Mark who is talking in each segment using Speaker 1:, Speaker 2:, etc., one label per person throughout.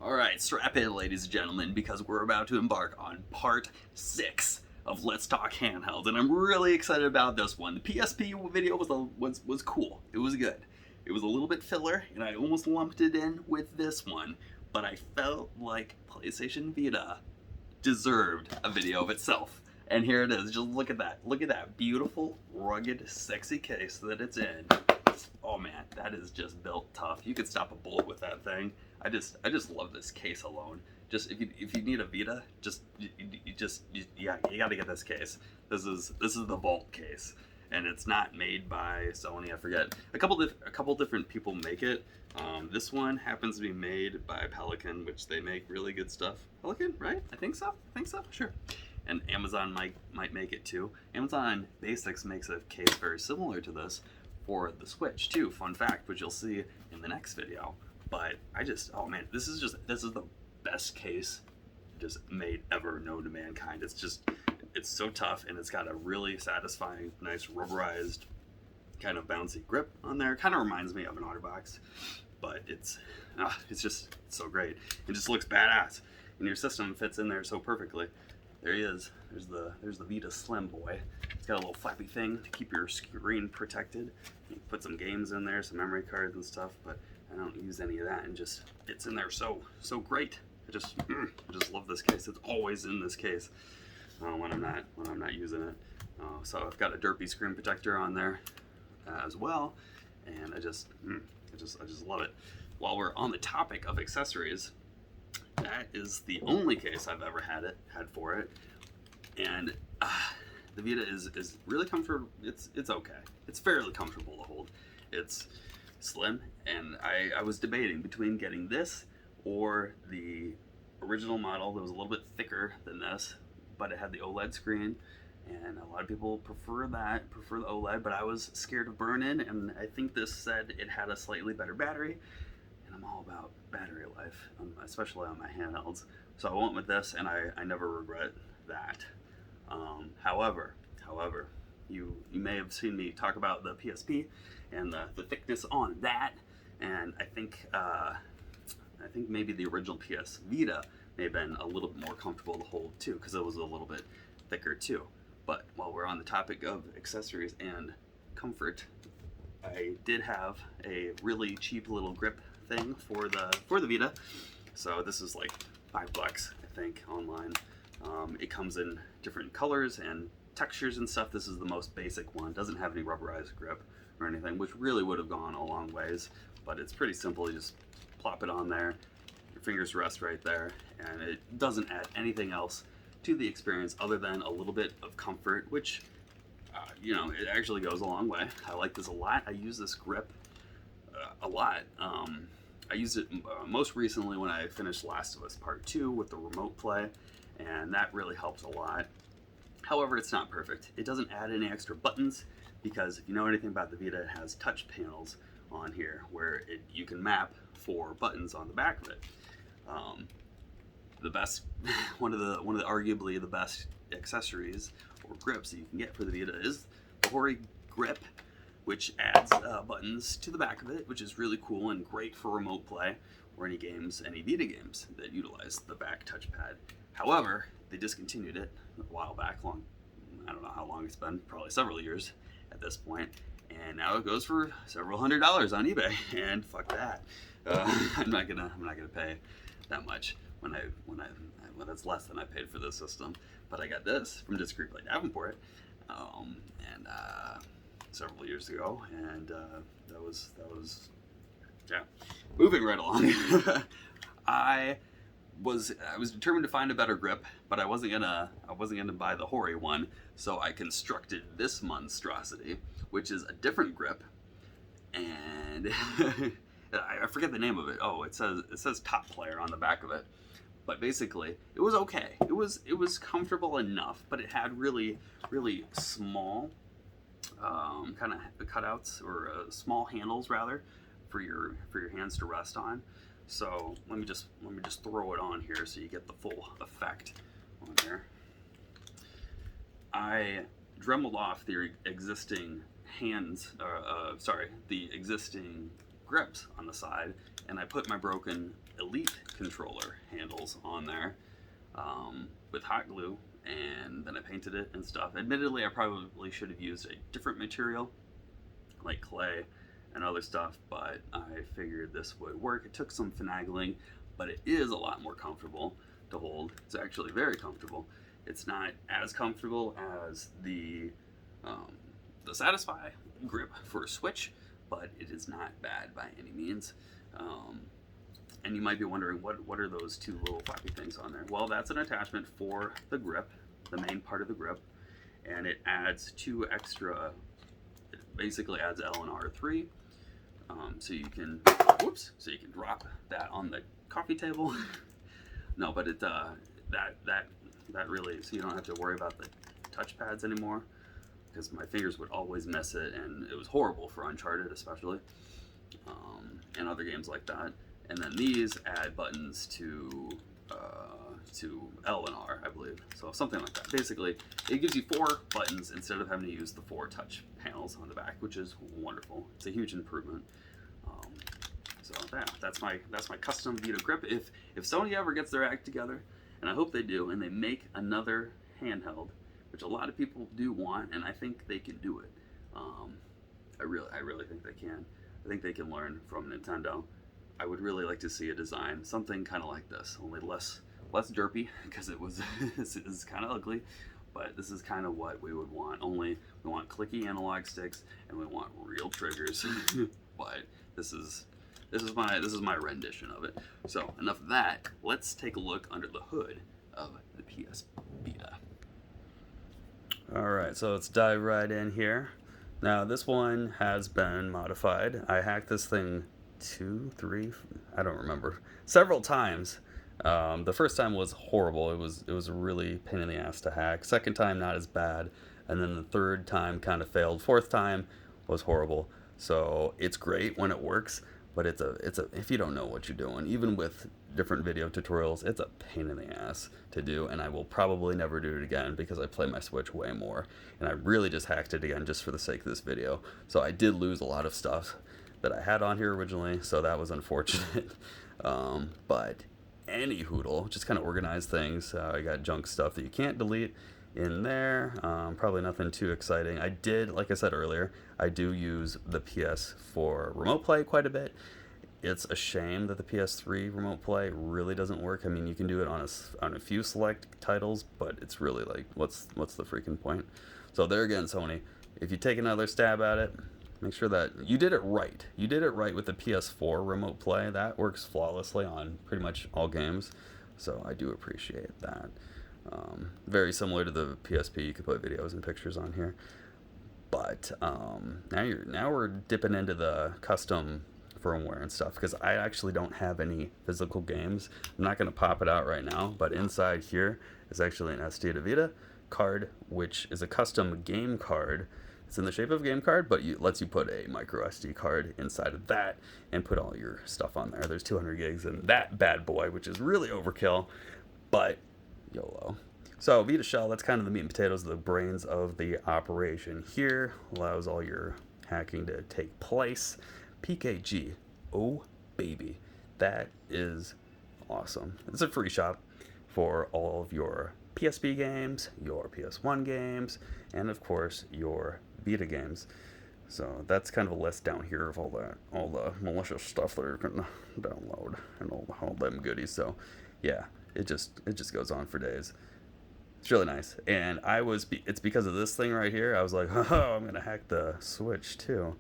Speaker 1: Alright, strap in, ladies and gentlemen, because we're about to embark on part 6 of Let's Talk Handhelds, and I'm really excited about this one. The PSP video was cool. It was good. It was a little bit filler, and I almost lumped it in with this one, but I felt like PlayStation Vita deserved a video of itself. And here it is. Just look at that. Look at that beautiful, rugged, sexy case that it's in. Oh man, that is just built tough. You could stop a bullet with that thing. I just love this case alone. Just if you need a Vita, you gotta get this case. This is the Vault case, and it's not made by Sony. I forget. A couple different people make it. This one happens to be made by Pelican, which they make really good stuff. Pelican, right? I think so. Sure. And Amazon might make it too. Amazon Basics makes a case very similar to this for the Switch too. Fun fact, which you'll see in the next video. But oh man, this is the best case just made ever known to mankind. It's so tough, and it's got a really satisfying, nice rubberized kind of bouncy grip on there. Kind of reminds me of an OtterBox, but it's just so great. It just looks badass, and your system fits in there so perfectly. There he is. There's the Vita Slim boy. It's got a little flappy thing to keep your screen protected. You can put some games in there, some memory cards and stuff, but I don't use any of that, and it's in there so great. I just love this case. It's always in this case when I'm not using it. So I've got a derpy screen protector on there as well, and I just love it. While we're on the topic of accessories, that is the only case I've ever had for it, and the Vita is really comfortable. It's okay. It's fairly comfortable to hold. It's slim, and I was debating between getting this or the original model that was a little bit thicker than this, but it had the OLED screen, and a lot of people prefer the OLED, but I was scared of burn-in, and I think this said it had a slightly better battery, and I'm all about battery life, especially on my handhelds. So I went with this, and I never regret that. However, you may have seen me talk about the PSP and the thickness on that, and I think maybe the original PS Vita may have been a little bit more comfortable to hold too, because it was a little bit thicker too. But while we're on the topic of accessories and comfort, I did have a really cheap little grip thing for the Vita. So this is like $5, I think, online. It comes in different colors and textures and stuff. This is the most basic one. Doesn't have any rubberized grip or anything, which really would have gone a long ways. But it's pretty simple. You just plop it on there. Your fingers rest right there, and it doesn't add anything else to the experience other than a little bit of comfort, which it actually goes a long way. I like this a lot. I use this grip a lot. I used it most recently when I finished Last of Us Part 2 with the remote play, and that really helped a lot. However, it's not perfect. It doesn't add any extra buttons, because if you know anything about the Vita, it has touch panels on here where you can map 4 buttons on the back of it. The best, one of the arguably the best accessories or grips that you can get for the Vita is the Hori grip, which adds buttons to the back of it, which is really cool and great for remote play or any Vita games that utilize the back touchpad. However, they discontinued it a while back. I don't know how long it's been, probably several years at this point, and now it goes for several $100s on eBay. And fuck that, I'm not gonna pay that much when it's less than I paid for this system. But I got this from Discreet by Davenport, and several years ago, and that was yeah. Moving right along. I was determined to find a better grip, but I wasn't gonna buy the Hori one, so I constructed this monstrosity, which is a different grip, and I forget the name of it. Oh, it says Top Player on the back of it, but basically it was okay. It was comfortable enough, but it had really small kind of cutouts, or small handles rather, for your hands to rest on. So let me just throw it on here so you get the full effect on there. I dremeled off the existing the existing grips on the side, and I put my broken Elite controller panels on there with hot glue, and then I painted it and stuff. Admittedly, I probably should have used a different material like clay and other stuff, but I figured this would work. It took some finagling, but it is a lot more comfortable to hold. It's actually very comfortable. It's not as comfortable as the Satisfy grip for a Switch, but it is not bad by any means. And you might be wondering, what are those two little flappy things on there? Well, that's an attachment for the grip, the main part of the grip, and it adds two extra, it basically adds L and R3, so you can, so you can drop that on the coffee table. No, but it, that really, so you don't have to worry about the touch pads anymore, because my fingers would always miss it, and it was horrible for Uncharted especially, and other games like that. And then these add buttons to L and R, I believe. So something like that. Basically, it gives you 4 buttons instead of having to use the 4 touch panels on the back, which is wonderful. It's a huge improvement. So yeah, that's my custom Vita grip. If Sony ever gets their act together, and I hope they do, and they make another handheld, which a lot of people do want, and I think they can do it. I really think they can. I think they can learn from Nintendo. I would really like to see a design, something kind of like this, only less derpy, because it is kind of ugly, but this is kind of what we would want. Only we want clicky analog sticks, and we want real triggers. But this is my rendition of it. So enough of that. Let's take a look under the hood of the PS Vita. All right, so let's dive right in here. Now this one has been modified. I hacked this thing 2, 3, I don't remember, several times. The first time was horrible. It was a really pain in the ass to hack. Second time, not as bad, and then the third time kind of failed. Fourth time was horrible. So it's great when it works, but it's a if you don't know what you're doing, even with different video tutorials, it's a pain in the ass to do, and I will probably never do it again because I play my Switch way more, and I really just hacked it again just for the sake of this video. So I did lose a lot of stuff that I had on here originally, so that was unfortunate. But any hoodle, just kind of organize things. I got junk stuff that you can't delete in there. Probably nothing too exciting. I did, like I said earlier, I do use the PS for remote play quite a bit. It's a shame that the PS3 remote play really doesn't work. I mean, you can do it on a few select titles, but it's really like, what's the freaking point? So there again, Sony, if you take another stab at it, make sure that you did it right. You did it right with the PS4 remote play. That works flawlessly on pretty much all games, so I do appreciate that. Very similar to the PSP, you could put videos and pictures on here. But now we're dipping into the custom firmware and stuff, because I actually don't have any physical games. I'm not going to pop it out right now, but inside here is actually an SD to Vita card, which is a custom game card. It's in the shape of a game card, but it lets you put a micro SD card inside of that and put all your stuff on there. There's 200 gigs in that bad boy, which is really overkill, but YOLO. So Vita Shell, that's kind of the meat and potatoes, the brains of the operation here. Allows all your hacking to take place. PKG, oh baby, that is awesome. It's a free shop for all of your PSP games, your PS1 games, and of course your Vita games. So that's kind of a list down here of all the malicious stuff that you can download and all them goodies. So yeah, it just goes on for days. It's really nice. And it's because of this thing right here. I was like, oh, I'm gonna hack the Switch too.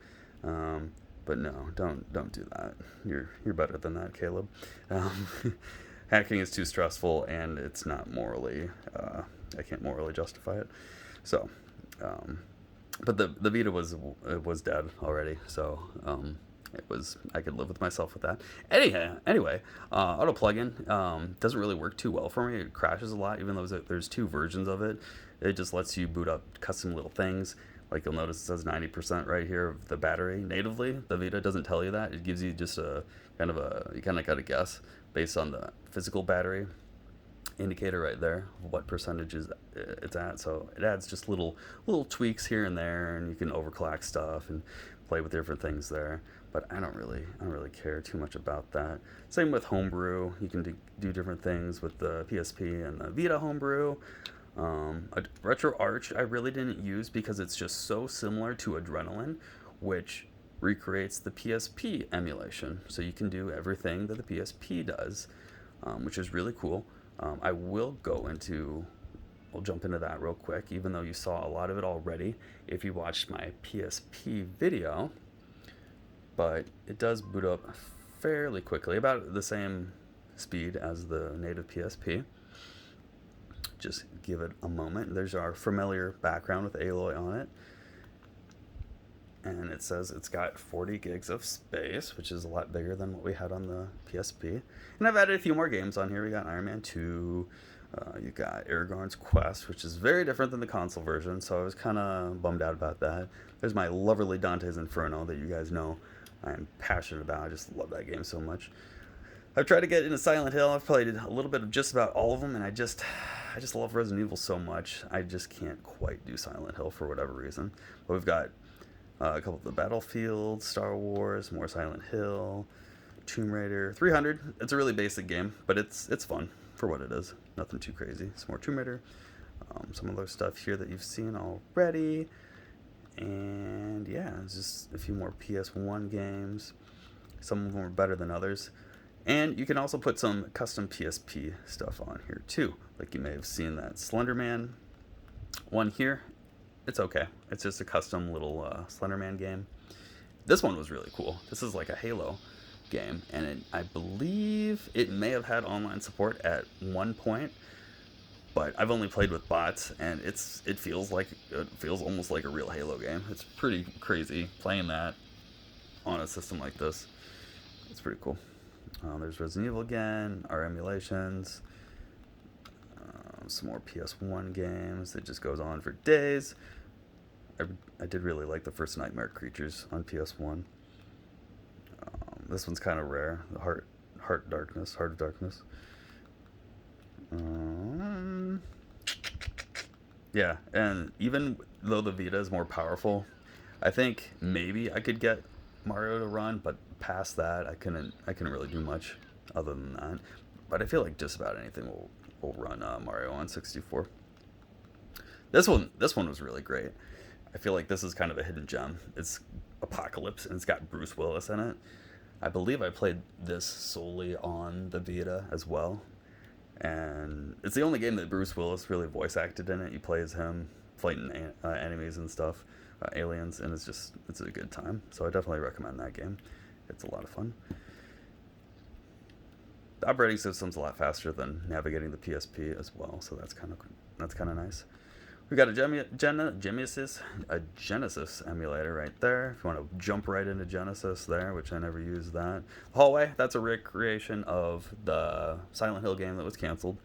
Speaker 1: But no, don't do that. You're better than that, Caleb. Hacking is too stressful, and it's not morally. I can't morally justify it. So, but the Vita was dead already. So I could live with myself with that. Anyway, auto plugin doesn't really work too well for me. It crashes a lot, even though there's 2 versions of it. It just lets you boot up custom little things. Like you'll notice it says 90% right here of the battery natively. The Vita doesn't tell you that. It gives you just you kind of got to guess based on the physical battery indicator right there, what percentage it's at. So it adds just little tweaks here and there, and you can overclock stuff and play with different things there.
Speaker 2: but I don't really care too much about that. Same with homebrew. You can do different things with the PSP and the Vita homebrew. A Retro Arch I really didn't use because it's just so similar to Adrenaline, which recreates the PSP emulation. So you can do everything that the PSP does, which is really cool. I will go into We'll jump into that real quick, even though you saw a lot of it already if you watched my PSP video. But it does boot up fairly quickly, about the same speed as the native PSP. Just give it a moment. There's our familiar background with Aloy on it. And it says it's got 40 gigs of space, which is a lot bigger than what we had on the PSP. And I've added a few more games on here. We got Iron Man 2. You got Aragorn's Quest, which is very different than the console version, so I was kind of bummed out about that. There's my lovely Dante's Inferno that you guys know I'm passionate about. I just love that game so much. I've tried to get into Silent Hill. I've played a little bit of just about all of them, and I just love Resident Evil so much. I just can't quite do Silent Hill for whatever reason. But we've got a couple of the Battlefield, Star Wars, more Silent Hill, Tomb Raider, 300. It's a really basic game, but it's fun for what it is. Nothing too crazy. Some more Tomb Raider. Some other stuff here that you've seen already. And yeah, it's just a few more PS1 games. Some of them are better than others. And you can also put some custom PSP stuff on here too. Like you may have seen that Slenderman one here. It's okay. It's just a custom little Slenderman game. This one was really cool. This is like a Halo game, and I believe it may have had online support at one point, but I've only played with bots, and it feels almost like a real Halo game. It's pretty crazy playing that on a system like this. It's pretty cool. There's Resident Evil again, our emulations, some more PS1 games. It just goes on for days. I did really like the first Nightmare Creatures on PS1. This one's kind of rare. The Heart of Darkness. Yeah, and even though the Vita is more powerful, I think maybe I could get Mario to run, but past that, I couldn't really do much other than that. But I feel like just about anything will run Mario on 64. This one was really great. I feel like this is kind of a hidden gem. It's Apocalypse, and it's got Bruce Willis in it. I believe I played this solely on the Vita as well. And it's the only game that Bruce Willis really voice acted in it. You play as him, fighting enemies and stuff, aliens, and it's a good time. So I definitely recommend that game. It's a lot of fun. The operating system's a lot faster than navigating the PSP as well, so that's kind of nice. We got a Genesis emulator right there. If you want to jump right into Genesis there, which I never used that. Hallway, that's a recreation of the Silent Hill game that was canceled.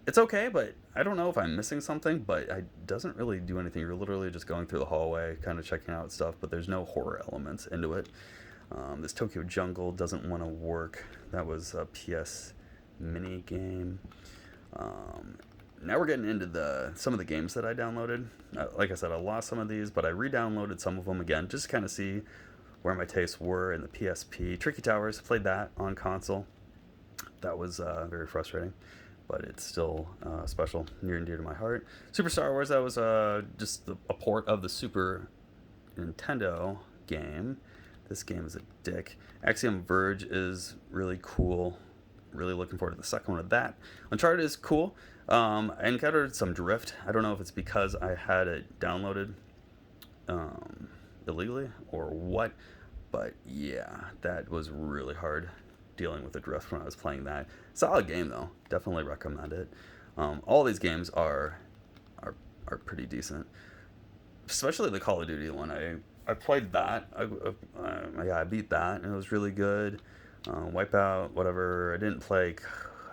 Speaker 2: It's okay, but I don't know if I'm missing something, but it doesn't really do anything. You're literally just going through the hallway, kind of checking out stuff, but there's no horror elements into it. This Tokyo Jungle doesn't want to work. That was a PS mini game. Now we're getting into some of the games that I downloaded. Like I said, I lost some of these, but I re-downloaded some of them again just to kind of see where my tastes were in the PSP. Tricky Towers, played that on console. That was very frustrating, but it's still special, near and dear to my heart. Super Star Wars, that was just a port of the Super Nintendo game. This game is a dick. Axiom Verge is really cool. Really looking forward to the second one of that. Uncharted is cool. I encountered some drift. I don't know if it's because I had it downloaded illegally or what, but yeah, that was really hard dealing with the drift when I was playing that. Solid game though. Definitely recommend it. All these games are pretty decent, especially the Call of Duty one. I played that. I beat that, and it was really good. Wipeout, whatever. I didn't play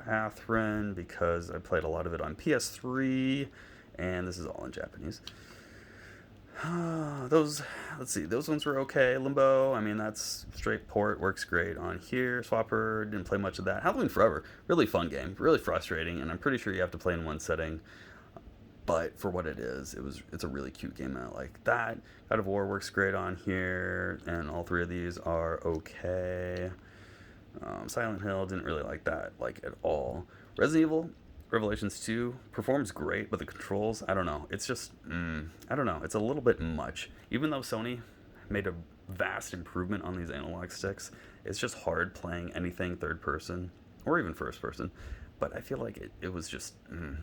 Speaker 2: Catherine because I played a lot of it on PS3, and this is all in Japanese. Those ones were okay. Limbo, I mean, that's straight port, works great on here. Swapper, didn't play much of that. Halloween Forever, really fun game, really frustrating, and I'm pretty sure you have to play in one setting. but for what it is, it's a really cute game, and I like that. God of War works great on here, and all three of these are okay. Silent Hill, didn't really like that at all. Resident Evil Revelations 2 performs great, but the controls, I don't know. It's just, I don't know. It's a little bit much. Even though Sony made a vast improvement on these analog sticks, it's just hard playing anything third person or even first person. But I feel like it was just,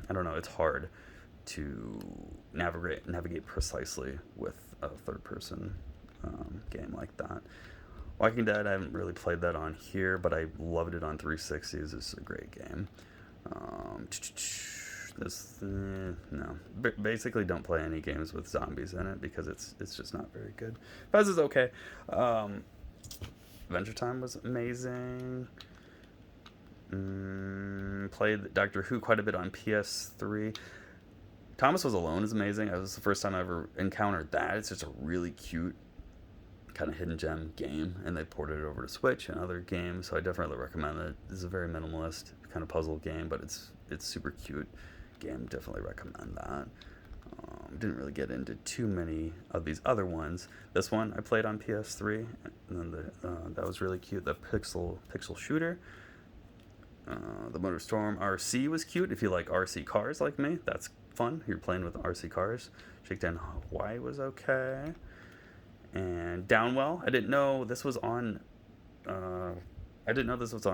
Speaker 2: I don't know. It's hard to navigate precisely with a third person game like that. Walking Dead, I haven't really played that on here, but I loved it on 360s. It's a great game. No. Basically, don't play any games with zombies in it because it's just not very good. Fez is okay. Adventure Time was amazing. Played Doctor Who quite a bit on PS3. Thomas Was Alone is amazing. That was the first time I ever encountered that. It's just a really cute kind of hidden gem game, and they ported it over to Switch and other games, so I definitely recommend it. It's a very minimalist kind of puzzle game, but it's super cute game. Definitely recommend that. Didn't really get into too many of these other ones. This one I played on PS3, and then that was really cute. The pixel shooter. The MotorStorm RC was cute. If you like RC cars like me, that's fun. You're playing with RC cars. Shakedown Hawaii was okay. And Downwell, I didn't know this was on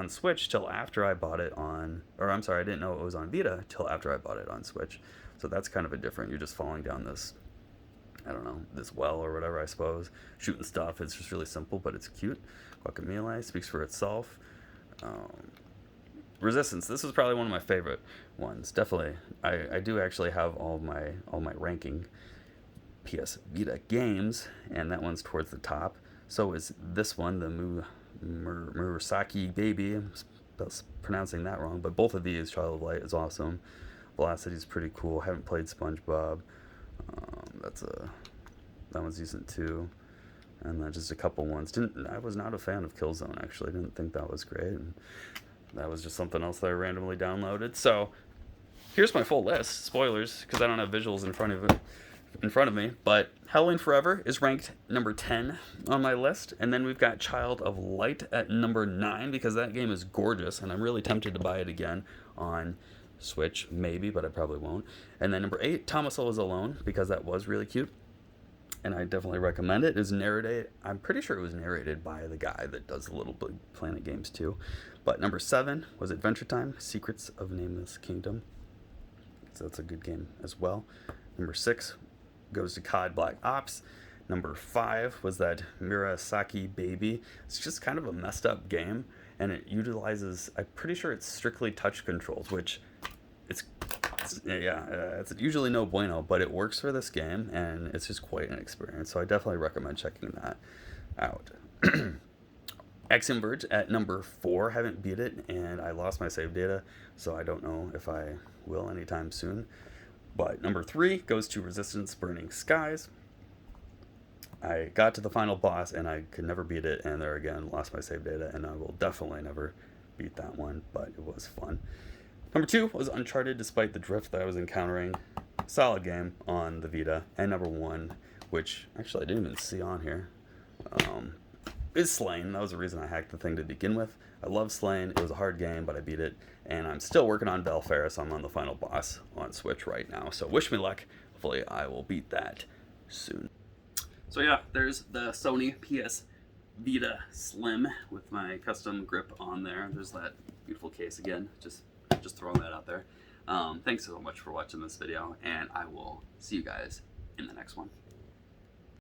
Speaker 2: Switch till after I bought it on, or I'm sorry, I didn't know it was on Vita till after I bought it on Switch. So that's kind of a different, you're just falling down this, I don't know, this well or whatever, I suppose. Shooting stuff, it's just really simple, but it's cute. Guacamelee speaks for itself. Resistance, this is probably one of my favorite ones, definitely. I do actually have all my ranking PS Vita games, and that one's towards the top. So is this one, the Murasaki Baby. I'm pronouncing that wrong, but both of these, Child of Light is awesome. Velocity's pretty cool. Haven't played SpongeBob. That one's decent too. And then just a couple ones. I was not a fan of Killzone, actually. I didn't think that was great. And that was just something else that I randomly downloaded. So here's my full list. Spoilers, because I don't have visuals in front of me, but Halloween Forever is ranked number 10 on my list, and then we've got Child of Light at number 9 because that game is gorgeous, and I'm really tempted to buy it again on Switch, maybe, but I probably won't. And then number 8, Thomas Was Alone, because that was really cute, and I definitely recommend it. I'm pretty sure it was narrated by the guy that does the Little Big Planet games too. But number 7 was Adventure Time, Secrets of Nameless Kingdom, so that's a good game as well. Number 6 goes to Cod Black Ops. Number 5 was that Murasaki Baby. It's just kind of a messed up game, and it utilizes, I'm pretty sure it's strictly touch controls, which it's usually no bueno, but it works for this game, and it's just quite an experience. So I definitely recommend checking that out. Axiom Verge at number 4. Haven't beat it, and I lost my save data, so I don't know if I will anytime soon. But number 3 goes to Resistance Burning Skies. I got to the final boss and I could never beat it, and there again lost my save data, and I will definitely never beat that one, but it was fun. Number 2 was Uncharted, despite the drift that I was encountering. Solid game on the Vita. And number 1, which actually I didn't even see on here, is Slain. That was the reason I hacked the thing to begin with. I love Slain. It was a hard game, but I beat it. And I'm still working on Belfaris. I'm on the final boss on Switch right now. So wish me luck. Hopefully I will beat that soon. So yeah, there's the Sony PS Vita Slim with my custom grip on there. There's that beautiful case again. Just throwing that out there. Thanks so much for watching this video, and I will see you guys in the next one.